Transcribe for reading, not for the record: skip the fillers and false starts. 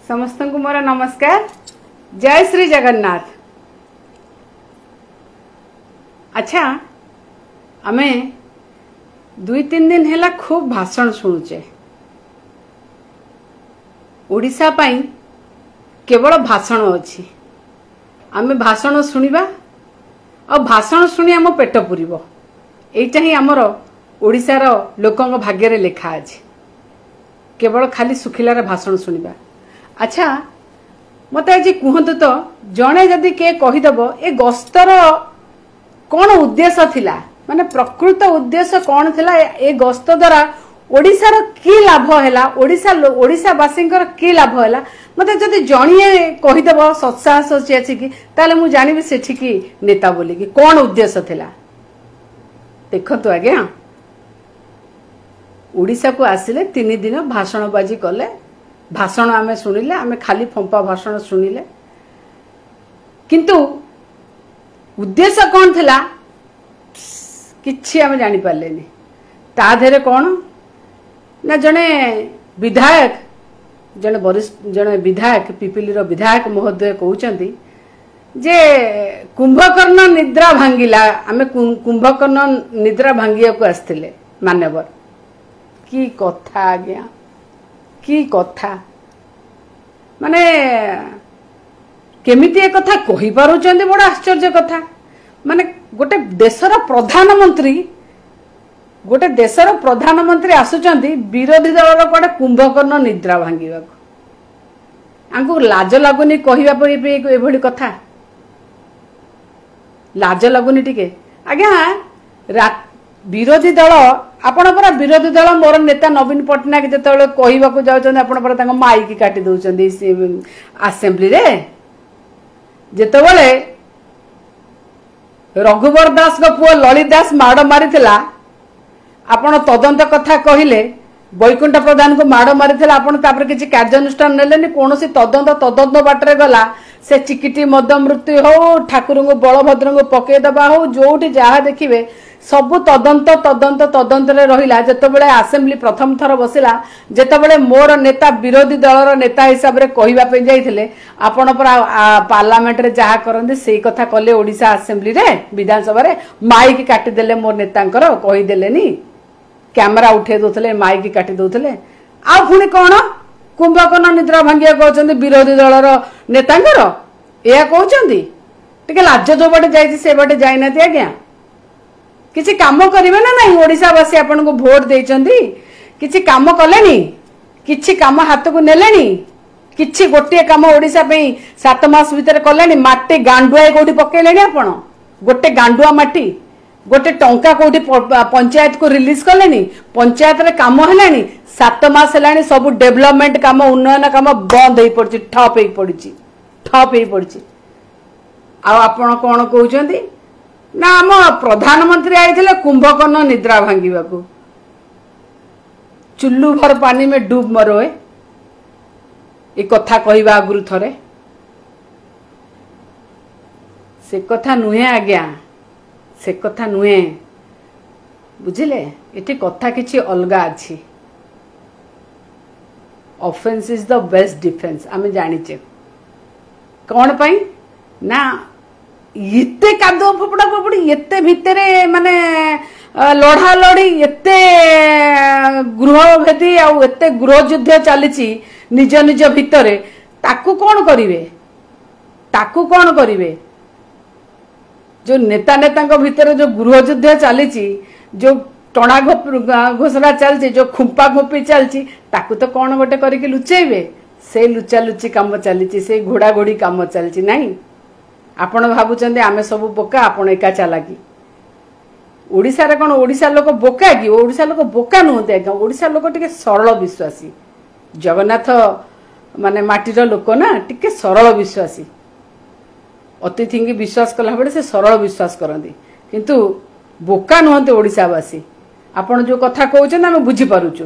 समस्त को मोर नमस्कार। जय श्री जगन्नाथ। अच्छा आमे 2-3 दिन हैला खूब भाषण शुणुचे। ओडिशा पाई केवल भाषण अच्छी। आमे भाषण शुणिबा और भाषण शुणी आम पेट पुरिबो। एइटा ही आमर ओडिशार लोकंग भाग्य रे लेखा अछि। केवल खाली सुखिलार भाषण शुणिबा। अच्छा मत आज कहतु तो जड़े जदि के कहीदेव ए गस्तर कौन उद्देश्य थिला, माने प्रकृत उद्देश्य कौन थिला, ए गस्त द्वारा ओडिशार की लाभ हैला, ओडिशावासींकर की लाभ हैला, मत जदि जणिए कहीदेव सत्साहस अच्छी कि ताले मु जानिबि सेठी की नेता बोली कि कौन उद्देश्य थिला। देखतु आज्ञा ओडिशा को आसिले 3 दिन भाषणबाजी कले। भाषण आमे शुणिले, आमे खाली फंपा भाषण शुणिले, किंतु उद्देश्य कौन थिला किछि आमे जानि पारलेनी। ता धेरे कौन ना जने विधायक जने वरिष्ठ जने विधायक पिपिलीर विधायक महोदय कहउचंती जे कुंभकर्ण निद्रा भांगिला, आमे कुंभकर्ण निद्रा भांगिया को आस्थिले मान्यवर। की कथा आज्ञा, की कथा, माने केमिति एक कथा कहि पारुचंदी, बड़ आश्चर्य कथा। माने गोटे देशर प्रधानमंत्री आसुचंदी विरोधी दलर कोडे कुंभकर्ण निद्रा भांगिबा को। आंकु लाज लागुनी कहिबा पई एभली कथा, लाज लागुनी टिके आज्ञा। विरोधी दल आपण परा विरोधी दल मोर नेता नवीन पटनायक जेतेबेले कहबा को जाउछन आपण परा तांग माइक काटी दउछन असेंबली रे। जेतेबेले रघुवर दास को पुओ ललित दास माड़ मारिथिला, आपण तदंत कथा कहिले, वैकुंठ प्रधान को माड़ मारिथिला, आपण तापर किछि कार्यानुष्ठान नेलेनी, कोनोसी तदंत बाटरे गला। से चिकिटी मद मृत्यु हो, ठाकुर को बलभद्र को पकई दबा हो, जोटी जहा देखिबे सबु तदंत रे रहिला। जेतेबेले असेंबली प्रथम थर बसिला, जेतेबेले मोर नेता विरोधी दलर नेता हिसाब रे कहिबा पे जाइथिले, आपण पर पार्लियामेंट रे जहा करंदी सेही कथा कले। ओडिशा असेंबली रे विधानसभा रे माइक काटी देले, मोर नेतांकर कहि देलेनी, कैमरा उठे दोथले, माइक काटी दोथले। आ पुणी कोन कुंभकर्ण निद्रा भांगिया कहउचंदी विरोधी दलर नेतांकर एया कहउचंदी। टिके लाज जो बटे जाइछि से बटे जाई नाथि आज्ञा। किछि काम करिवे ना नहीं, ओडिशावासी आपन को वोट देइचंदी, किछि काम कलेनी, किछि काम हाथ को नेलेनी, किछि गोटे काम ओडिशा पे 7 मास भीतर कलेनी। माटी गांडुआ कोठी पकेलेनी, आपण गोटे गांडुआ माटी गोटे टंका कोठी पंचायत को रिलीज कलेनी, पंचायत रे काम हेलानी। 7 मास हेलानी सब डेवलपमेंट काम उन्नयन काम बंद हो पड़ी, ठप हो पड़ी। आपण कौन कहउचंदी ना आम प्रधानमंत्री आइथिले कुंभकर्ण निद्रा भांगिबा को। चुल्लू भर पानी में डूब मरो ए कथा कहवा आगुरु थरे। से कथा नुहे आज्ञा, से कथा नुहे, बुझिले। एठी कथा किछि अलगा अछि। Offence is the best defence आमे जानिचे। कौन पाई ना एते कादो फपड़ा फपड़ी, एते भितरे माने लड़ा लड़ी, एते गृह भेदी आउ एते गृह युद्ध चलीची निज निज भितरे। ताकू कौन करिवे, ताकू कौन करिवे? जो नेता नेता भितर जो गृह युद्ध चलीची, जो टणा घोषणा चलती, जो खुंपा खुंपी चलती, ताकू तो कौन गोटे करके लुचेबे। से लुचा लुची काम चली, से घोड़ा घोड़ी काम चलती नहीं। आपण भाबुचंदे आमे सब बोका, आपण एका चालाकी। ओडिसा रे कोन ओडिसा लोक बोका कि? ओडिसा लोक बोका नुहते आज्ञा। ओडिसा लोक टिके सरल विश्वासी। जगन्नाथ माने माटीर लोक ना, टिके सरल विश्वासी। अतिथि की विश्वास कला बेले से सरल विश्वास करती, किंतु बोका नुहते ओडिसावासी। आपण जो कथा कहउछन आमे बुझी पारुछु।